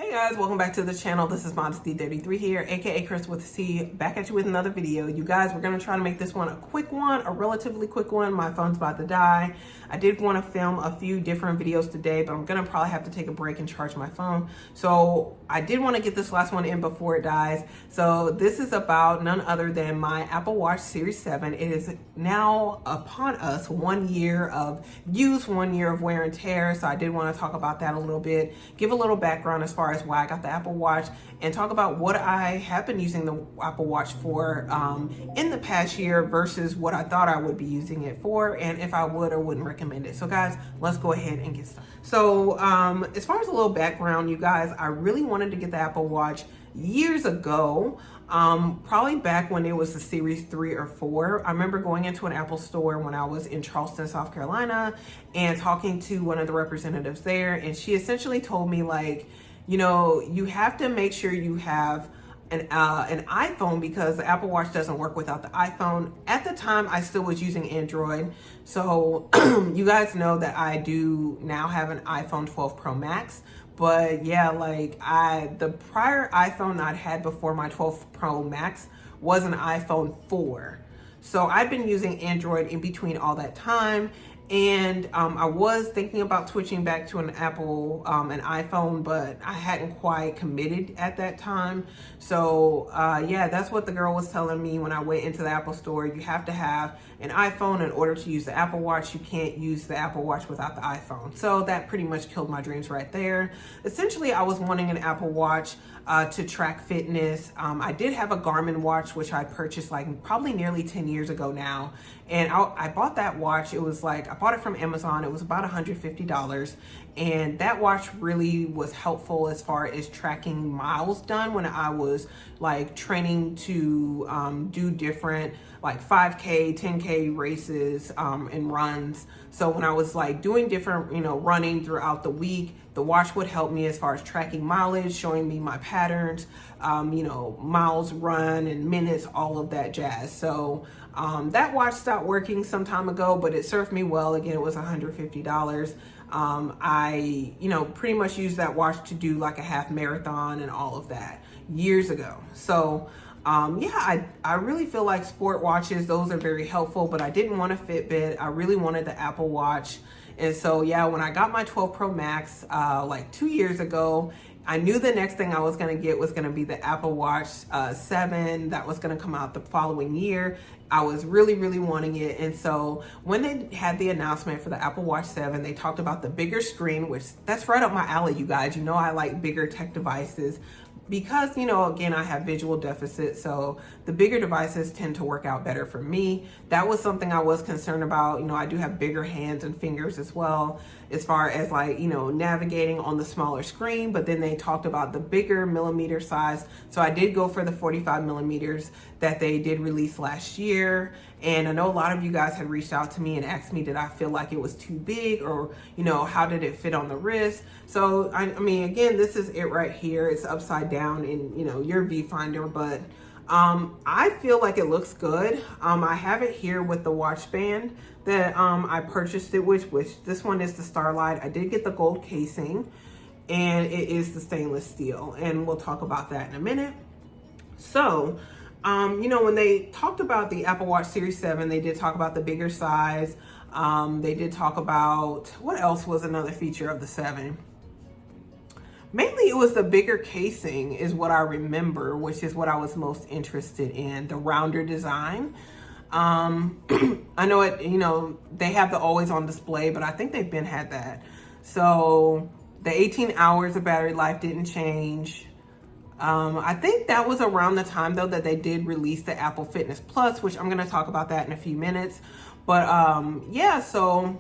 Hey guys, welcome back to the channel. This is Modesty33 here, aka Chris with a C, back at you with another video. You guys, we're gonna try to make this one a quick one, a relatively quick one. My phone's about to die. I did want to film a few different videos today, but I'm gonna probably have to take a break and charge my phone. So I did want to get this last one in before it dies. So this is about none other than my Apple Watch Series 7. It is now upon us 1 year of use, 1 year of wear and tear. So I did want to talk about that a little bit, give a little background as far as why I got the Apple Watch, and talk about what I have been using the Apple Watch for in the past year versus what I thought I would be using it for, and if I would or wouldn't recommend it. So guys, let's go ahead and get started. So as far as a little background, you guys, I really wanted to get the Apple Watch years ago, probably back when it was the Series 3 or 4. I remember going into an Apple store when I was in Charleston, South Carolina, and talking to one of the representatives there, and she essentially told me, like, you know, you have to make sure you have an iPhone because the Apple Watch doesn't work without the iPhone. At the time, I still was using Android. So you guys know that I do now have an iPhone 12 Pro Max. But yeah, like the prior iPhone I'd had before my 12 Pro Max was an iPhone 4. So I've been using Android in between all that time. And I was thinking about switching back to an Apple, an iPhone, but I hadn't quite committed at that time. So yeah, that's what the girl was telling me when I went into the Apple store. You have to have an iPhone in order to use the Apple Watch. You can't use the Apple Watch without the iPhone. So that pretty much killed my dreams right there. Essentially, I was wanting an Apple Watch to track fitness. I did have a Garmin watch, which I purchased like probably nearly 10 years ago now. And I bought that watch. It was like, I bought it from Amazon. It was about $150. And that watch really was helpful as far as tracking miles done when I was like training to do different like 5K, 10K races and runs. So when I was like doing different, you know, running throughout the week, the watch would help me as far as tracking mileage, showing me my patterns, you know, miles run and minutes, all of that jazz. So that watch stopped working some time ago, but it served me well. Again, it was $150. I, you know, pretty much used that watch to do like a half marathon and all of that years ago. So yeah, I really feel like sport watches, those are very helpful, but I didn't want a Fitbit. I really wanted the Apple Watch. And so, yeah, when I got my 12 Pro Max, like 2 years ago, I knew the next thing I was going to get was going to be the Apple Watch 7 that was going to come out the following year. I was really, really wanting it. And so when they had the announcement for the Apple Watch 7, they talked about the bigger screen, which that's right up my alley, you guys. You know, I like bigger tech devices because, you know, again, I have visual deficit. So the bigger devices tend to work out better for me. That was something I was concerned about. You know, I do have bigger hands and fingers as well, as far as like, you know, navigating on the smaller screen. But then they talked about the bigger millimeter size. So I did go for the 45 millimeters that they did release last year. And I know a lot of you guys had reached out to me and asked me, did I feel like it was too big, or, you know, how did it fit on the wrist? So, I mean, again, this is it right here. It's upside down in, you know, your viewfinder, but I feel like it looks good. I have it here with the watch band that I purchased it with, which this one is the Starlight. I did get the gold casing, and it is the stainless steel, and we'll talk about that in a minute. So, you know, when they talked about the Apple Watch Series 7, they did talk about the bigger size. They did talk about, what else was another feature of the 7? Mainly it was the bigger casing is what I remember, which is what I was most interested in, the rounder design. I know it, you know, they have the always on display, but I think they've been had that. So the 18 hours of battery life didn't change. I think that was around the time though that they did release the Apple Fitness Plus, which I'm going to talk about that in a few minutes. But yeah, so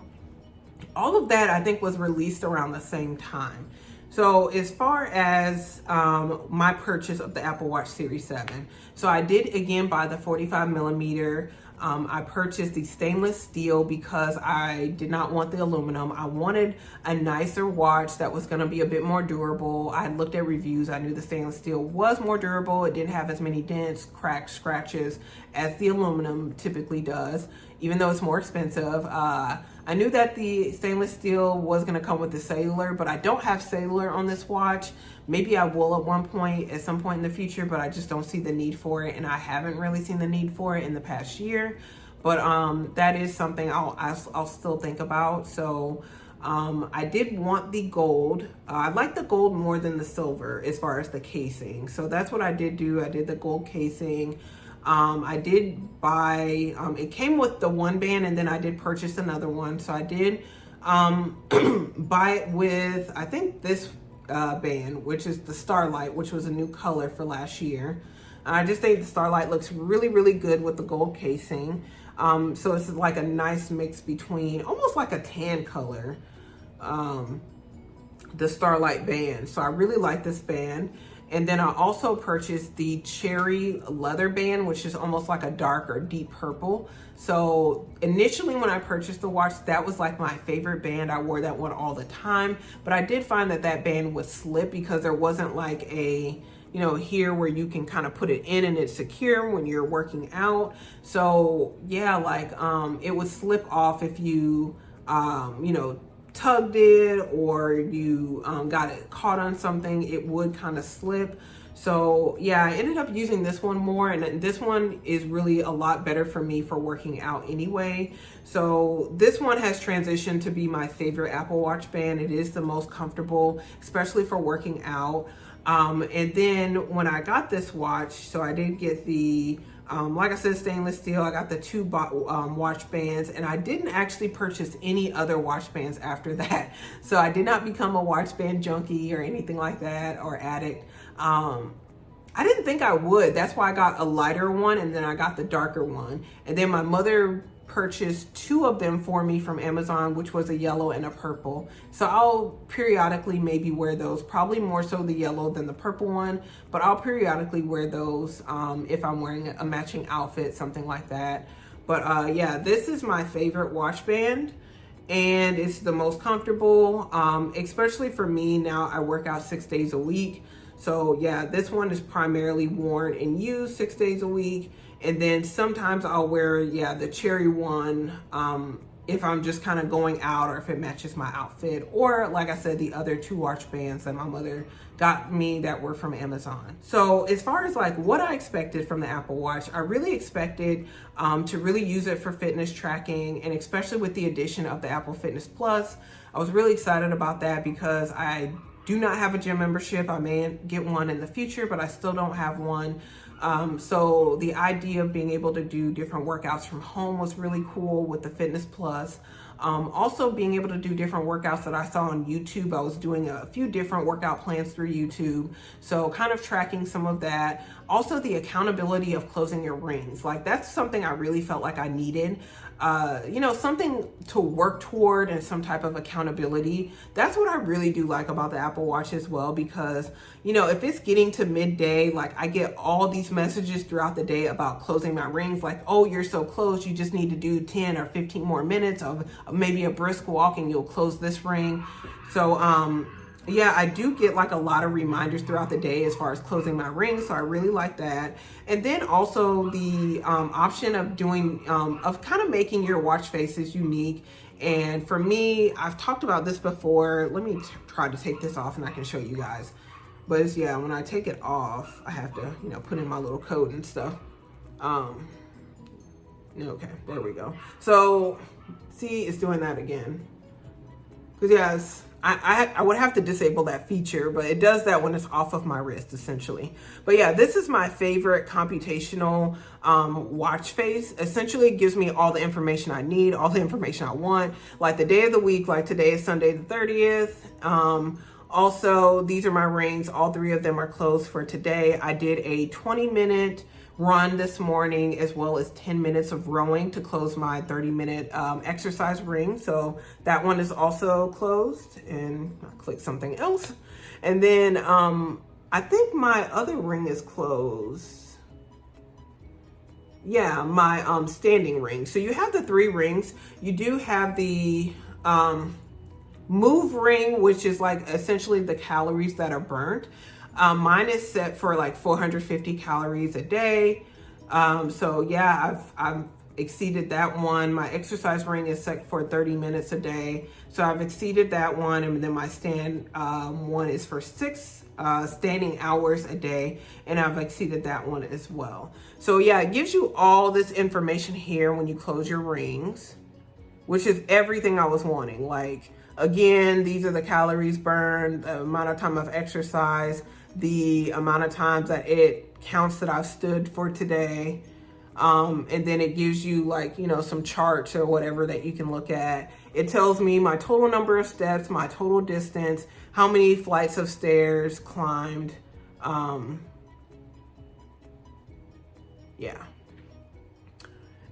all of that I think was released around the same time. So as far as my purchase of the Apple Watch Series 7, so I did again buy the 45 millimeter. I purchased the stainless steel because I did not want the aluminum. I wanted a nicer watch that was going to be a bit more durable. I looked at reviews. I knew the stainless steel was more durable. It didn't have as many dents, cracks, scratches as the aluminum typically does. even though it's more expensive. I knew that the stainless steel was going to come with the cellular, but I don't have cellular on this watch. Maybe I will at some point in the future, but I just don't see the need for it, and I haven't really seen the need for it in the past year. But that is something I'll still think about. So I did want the gold. I like the gold more than the silver as far as the casing. So that's what I did do. I did the gold casing. I did buy, it came with the one band, and then I did purchase another one. So I did buy it with, I think, this band, which is the Starlight, which was a new color for last year. I just think the Starlight looks really, really good with the gold casing. So it's like a nice mix between, almost like a tan color, the Starlight band. So I really like this band. And then I also purchased the cherry leather band, which is almost like a dark or deep purple. So initially when I purchased the watch, that was like my favorite band. I wore that one all the time, but I did find that that band would slip because there wasn't like a, you know, here where you can kind of put it in and it's secure when you're working out. So yeah, like it would slip off if you, you know, tugged it, or you got it caught on something, it would kind of slip. So yeah, I ended up using this one more, and this one is really a lot better for me for working out anyway. So this one has transitioned to be my favorite Apple Watch band. It is the most comfortable, especially for working out. And then when I got this watch, so I did get the like I said, stainless steel. I got the two watch bands, and I didn't actually purchase any other watch bands after that. So I did not become a watch band junkie or anything like that, or addict. I didn't think I would. That's why I got a lighter one, and then I got the darker one. And then my mother purchased two of them for me from Amazon, which was a yellow and a purple. So I'll periodically maybe wear those, probably more so the yellow than the purple one, but I'll periodically wear those if I'm wearing a matching outfit, something like that. But yeah, this is my favorite watch band, and it's the most comfortable, especially for me. Now I work out 6 days a week. So yeah, this one is primarily worn and used 6 days a week. And then sometimes I'll wear, yeah, the cherry one if I'm just kind of going out, or if it matches my outfit, or like I said, the other two watch bands that my mother got me that were from Amazon. So as far as like what I expected from the Apple Watch, I really expected to really use it for fitness tracking, and especially with the addition of the Apple Fitness Plus. I was really excited about that because I do not have a gym membership. I may get one in the future, but I still don't have one. So the idea of being able to do different workouts from home was really cool with the Fitness Plus. Also being able to do different workouts that I saw on YouTube. I was doing a few different workout plans through YouTube. So kind of tracking some of that. Also the accountability of closing your rings. Like that's something I really felt like I needed. You know, something to work toward and some type of accountability. That's what I really do like about the Apple Watch as well, because, you know, if it's getting to midday, like I get all these messages throughout the day about closing my rings, like, oh, you're so close, you just need to do 10 or 15 more minutes of maybe a brisk walk and you'll close this ring. So, yeah, I do get like a lot of reminders throughout the day as far as closing my ring. So I really like that. And then also the option of doing, of kind of making your watch faces unique. And for me, I've talked about this before. Let me try to take this off and I can show you guys. But it's, yeah, when I take it off, I have to, you know, put in my little code and stuff. Okay, there we go. So see, it's doing that again. Because yes, I would have to disable that feature, but it does that when it's off of my wrist, essentially. But yeah, this is my favorite computational watch face. Essentially, it gives me all the information I need, all the information I want, like the day of the week, like today is Sunday the 30th. Also, these are my rings. All three of them are closed for today. I did a 20-minute run this morning, as well as 10 minutes of rowing to close my 30-minute exercise ring. So that one is also closed, and I'll click something else. And then I think my other ring is closed. Yeah, my standing ring. So you have the 3 rings. You do have the move ring, which is like essentially the calories that are burnt. Mine is set for like 450 calories a day. So yeah, exceeded that one. My exercise ring is set for 30 minutes a day. So I've exceeded that one. And then my stand one is for 6 standing hours a day. And I've exceeded that one as well. So yeah, it gives you all this information here when you close your rings, which is everything I was wanting. Like, again, these are the calories burned, the amount of time I've exercised, the amount of times that it counts that I've stood for today. And then it gives you, like, you know, some charts or whatever that you can look at. It tells me my total number of steps, my total distance, how many flights of stairs climbed. Yeah.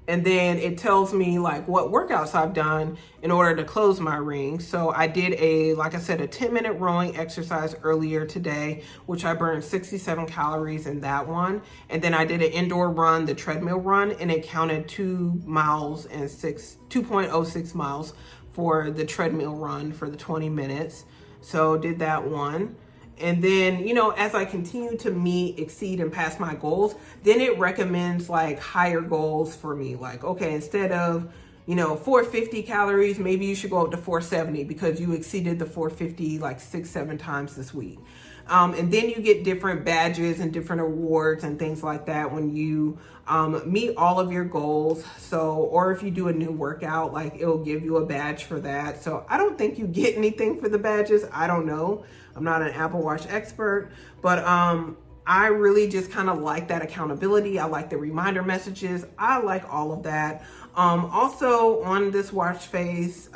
And then it tells me like what workouts I've done in order to close my ring. So I did like I said, a 10-minute rowing exercise earlier today, which I burned 67 calories in that one. And then I did an indoor run, the treadmill run, and it counted 2 miles and 2.06 miles for the treadmill run for the 20 minutes. So did that one. And then, you know, as I continue to meet, exceed, and pass my goals, then it recommends like higher goals for me. Like, okay, instead of, you know, 450 calories, maybe you should go up to 470 because you exceeded the 450 like 6-7 times this week. And then you get different badges and different awards and things like that when you meet all of your goals. So, or if you do a new workout, like it'll give you a badge for that. So I don't think you get anything for the badges. I don't know. I'm not an Apple Watch expert, but I really just kind of like that accountability. I like the reminder messages. I like all of that. Also on this watch face,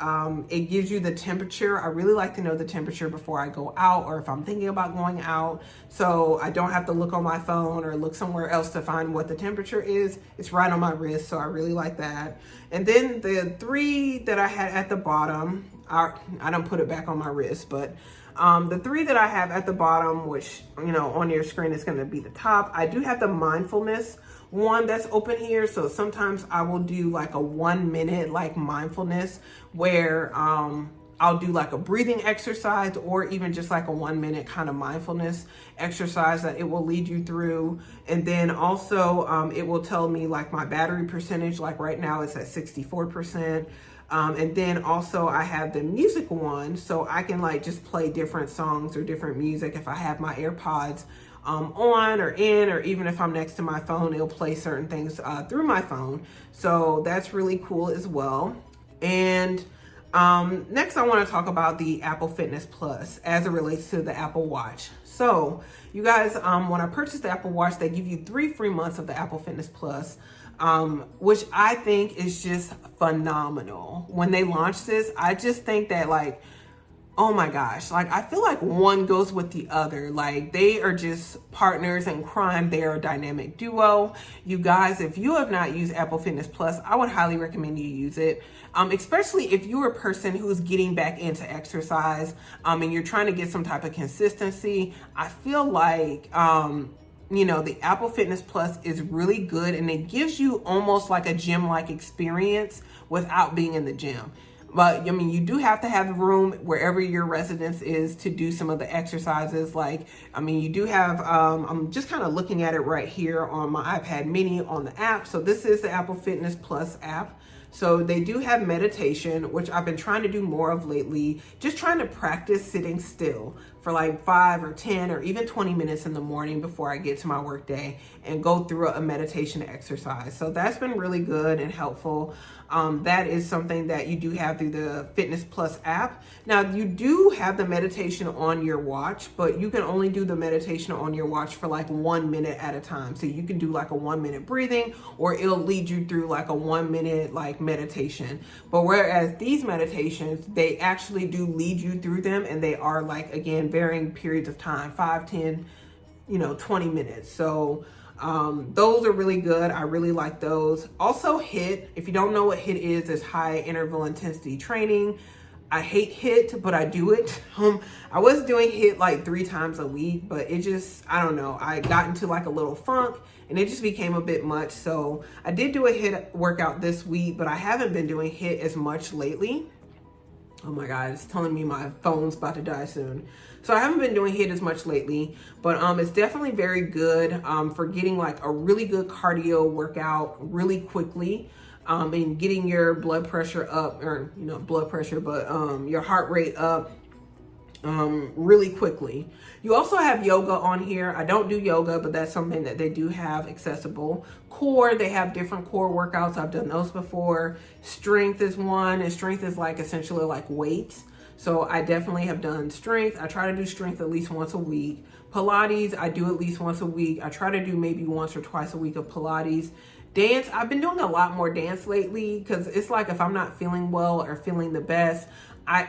it gives you the temperature. I really like to know the temperature before I go out or if I'm thinking about going out. So I don't have to look on my phone or look somewhere else to find what the temperature is. It's right on my wrist. So I really like that. And then the 3 that I had at the bottom, I don't put it back on my wrist, but the 3 that I have at the bottom, which, you know, on your screen is going to be the top. I do have the mindfulness one that's open here. So sometimes I will do like a 1 minute like mindfulness where I'll do like a breathing exercise or even just like a 1 minute kind of mindfulness exercise that it will lead you through. And then also it will tell me like my battery percentage, like right now it's at 64%. And then also I have the music one, so I can like just play different songs or different music if I have my AirPods on or in, or even if I'm next to my phone, it'll play certain things through my phone. So that's really cool as well. And next I want to talk about the Apple Fitness Plus as it relates to the Apple Watch. So you guys, when I purchased the Apple Watch, they give you 3 free months of the Apple Fitness Plus. Which I think is just phenomenal. When they launched this, I just think that like, oh my gosh, like I feel like one goes with the other. Like they are just partners in crime. They are a dynamic duo. You guys, if you have not used Apple Fitness Plus, I would highly recommend you use it. Especially if you're a person who's getting back into exercise, and you're trying to get some type of consistency. I feel like, you know, the Apple Fitness Plus is really good and it gives you almost like a gym-like experience without being in the gym. But I mean, you do have to have the room wherever your residence is to do some of the exercises. Like, I mean, you do have, I'm just kind of looking at it right here on my iPad mini on the app. So this is the Apple Fitness Plus app. So they do have meditation, which I've been trying to do more of lately, just trying to practice sitting still for like 5 or 10 or even 20 minutes in the morning before I get to my work day and go through a meditation exercise. So that's been really good and helpful. That is something that you do have through the Fitness Plus app. Now you do have the meditation on your watch, but you can only do the meditation on your watch for like 1 minute at a time. So you can do like a 1 minute breathing, or it'll lead you through like a 1 minute like meditation. But whereas these meditations, they actually do lead you through them, and they are like, again, varying periods of time, 5, 10, 20 minutes. So those are really good. I really like those. Also HIIT, if you don't know what HIIT is, it's high interval intensity training. I hate HIIT, but I do it. I was doing HIIT like 3 times a week, but it just, I don't know. I got into like a little funk and it just became a bit much. So I did do a HIIT workout this week, but I haven't been doing HIIT as much lately. Oh my God, it's telling me my phone's about to die soon. So I haven't been doing HIIT as much lately, but it's definitely very good for getting like a really good cardio workout really quickly. and getting your blood pressure up, or blood pressure, but your heart rate up really quickly. You also have yoga on here. I don't do yoga, but that's something that they do have accessible. Core, they have different core workouts. I've done those before. Strength is one, and strength is like essentially like weights. So I definitely have done strength. I try to do strength at least once a week. Pilates, I do at least once a week. I try to do maybe once or twice a week of Pilates. Dance, I've been doing a lot more dance lately because it's like if I'm not feeling well or feeling the best,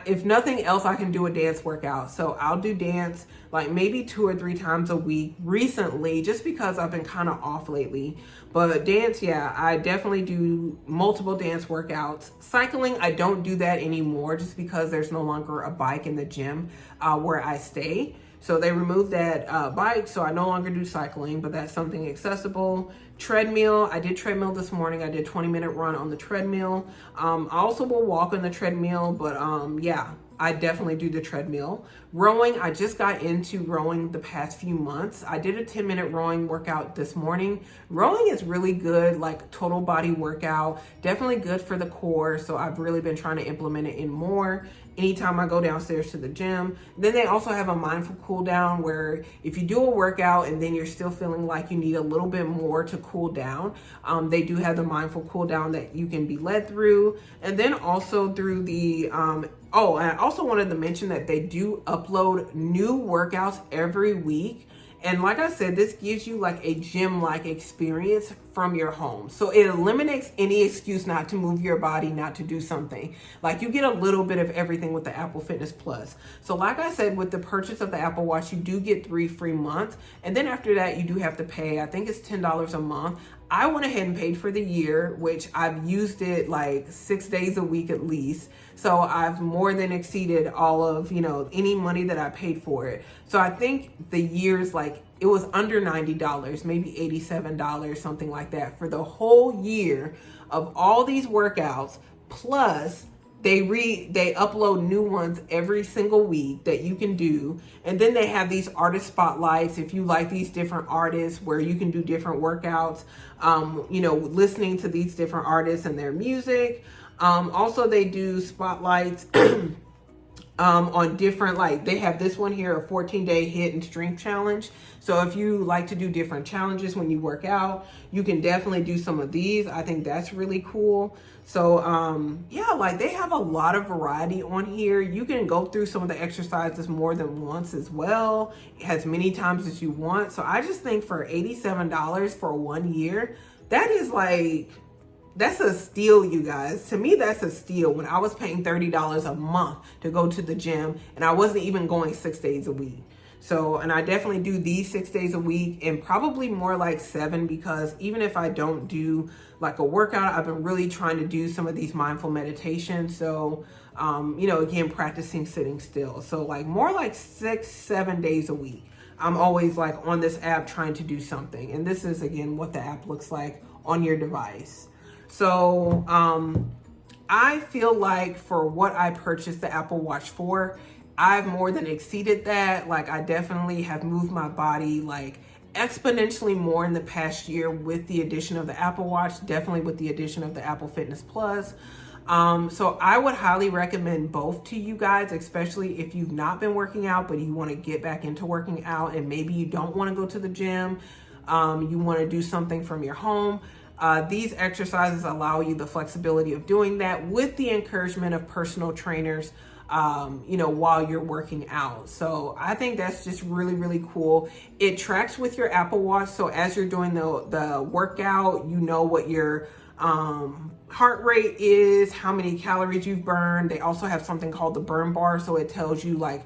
if nothing else, I can do a dance workout. So I'll do dance like maybe 2 or 3 times a week recently, just because I've been kind of off lately. But dance, yeah, I definitely do multiple dance workouts. Cycling, I don't do that anymore just because there's no longer a bike in the gym where I stay. So they removed that bike, so I no longer do cycling, but that's something accessible. Treadmill, I did treadmill this morning. I did 20-minute run on the treadmill. I also will walk on the treadmill, but yeah, I definitely do the treadmill. Rowing, I just got into rowing the past few months. I did a 10-minute rowing workout this morning. Rowing is really good, like total body workout, definitely good for the core. So I've really been trying to implement it in more anytime I go downstairs to the gym. Then they also have a mindful cool down where if you do a workout and then you're still feeling like you need a little bit more to cool down, they do have the mindful cool down that you can be led through. And then also through the, oh, and I also wanted to mention that they do upload new workouts every week. And like I said, this gives you like a gym-like experience from your home. So it eliminates any excuse not to move your body, not to do something. Like you get a little bit of everything with the Apple Fitness Plus. So like I said, with the purchase of the Apple Watch, you do get 3 free months. And then after that, you do have to pay, I think it's $10 a month. I went ahead and paid for the year, which I've used it like 6 days a week at least. So I've more than exceeded all of, any money that I paid for it. So I think the year's like, it was under $90, maybe $87, something like that for the whole year of all these workouts. Plus they upload new ones every single week that you can do. And then they have these artist spotlights. If you like these different artists where you can do different workouts, listening to these different artists and their music. Also they do spotlights on different, like they have this one here, a 14-day hit and strength challenge. So if you like to do different challenges when you work out, you can definitely do some of these. I think that's really cool. So yeah, like they have a lot of variety on here. You can go through some of the exercises more than once as well, as many times as you want. So I just think for $87 for 1 year, that is like, that's a steal, you guys. To me, that's a steal when I was paying $30 a month to go to the gym and I wasn't even going 6 days a week. So, and I definitely do these 6 days a week and probably more like 7, because even if I don't do like a workout, I've been really trying to do some of these mindful meditations. So, again, practicing sitting still. So like more like 6, 7 days a week. I'm always like on this app trying to do something. And this is again what the app looks like on your device. So I feel like for what I purchased the Apple Watch for, I've more than exceeded that. Like I definitely have moved my body like exponentially more in the past year with the addition of the Apple Watch, definitely with the addition of the Apple Fitness Plus. So I would highly recommend both to you guys, especially if you've not been working out, but you want to get back into working out and maybe you don't want to go to the gym. You want to do something from your home. These exercises allow you the flexibility of doing that with the encouragement of personal trainers, while you're working out. So I think that's just really, really cool. It tracks with your Apple Watch. So as you're doing the workout, you know what your heart rate is, how many calories you've burned. They also have something called the burn bar. So it tells you like,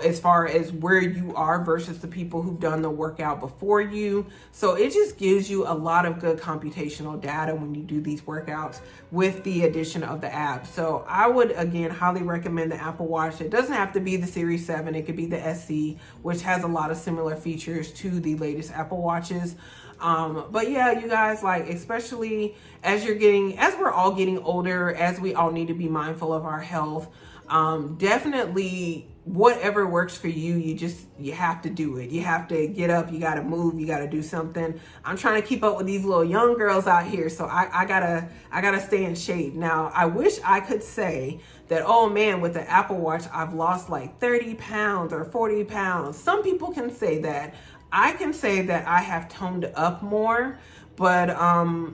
as far as where you are versus the people who've done the workout before you. So it just gives you a lot of good computational data when you do these workouts with the addition of the app. So I would, again, highly recommend the Apple Watch. It doesn't have to be the Series 7. It could be the SE, which has a lot of similar features to the latest Apple Watches. But yeah, you guys, like, especially as we're all getting older, as we all need to be mindful of our health, Definitely whatever works for you, you have to do it. You have to get up, you got to move, you got to do something. I'm trying to keep up with these little young girls out here, so I gotta stay in shape. Now, I wish I could say that, oh man, with the Apple Watch, I've lost like 30 pounds or 40 pounds. Some people can say that. I can say that I have toned up more, but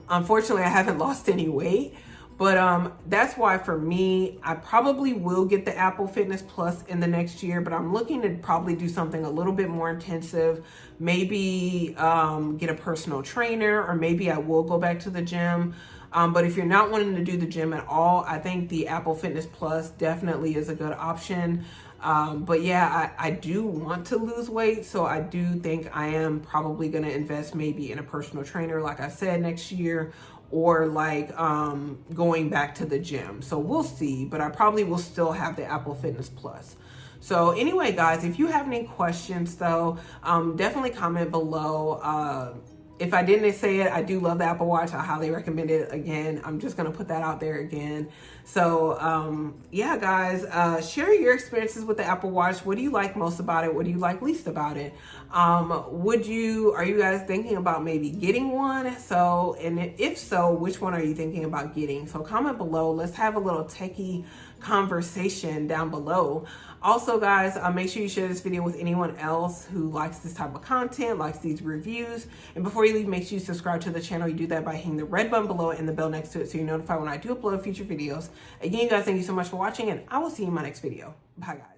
unfortunately I haven't lost any weight. But that's why for me, I probably will get the Apple Fitness Plus in the next year, but I'm looking to probably do something a little bit more intensive. Maybe get a personal trainer, or maybe I will go back to the gym. But if you're not wanting to do the gym at all, I think the Apple Fitness Plus definitely is a good option. But yeah, I do want to lose weight, so I do think I am probably going to invest maybe in a personal trainer, like I said, next year, or like going back to the gym. So we'll see, but I probably will still have the Apple Fitness Plus. So anyway, guys, if you have any questions though, definitely comment below. If I didn't say it, I do love the Apple Watch. I highly recommend it. Again, I'm just going to put that out there again. So yeah, guys, share your experiences with the Apple Watch. What do you like most about it? What do you like least about it? Are you guys thinking about maybe getting one? So, and if so, which one are you thinking about getting? So comment below. Let's have a little techie conversation down below. Also, guys, make sure you share this video with anyone else who likes this type of content, likes these reviews. And before you leave, make sure you subscribe to the channel. You do that by hitting the red button below and the bell next to it, so you're notified when I do upload future videos. Again, you guys, thank you so much for watching, and I will see you in my next video. Bye, guys.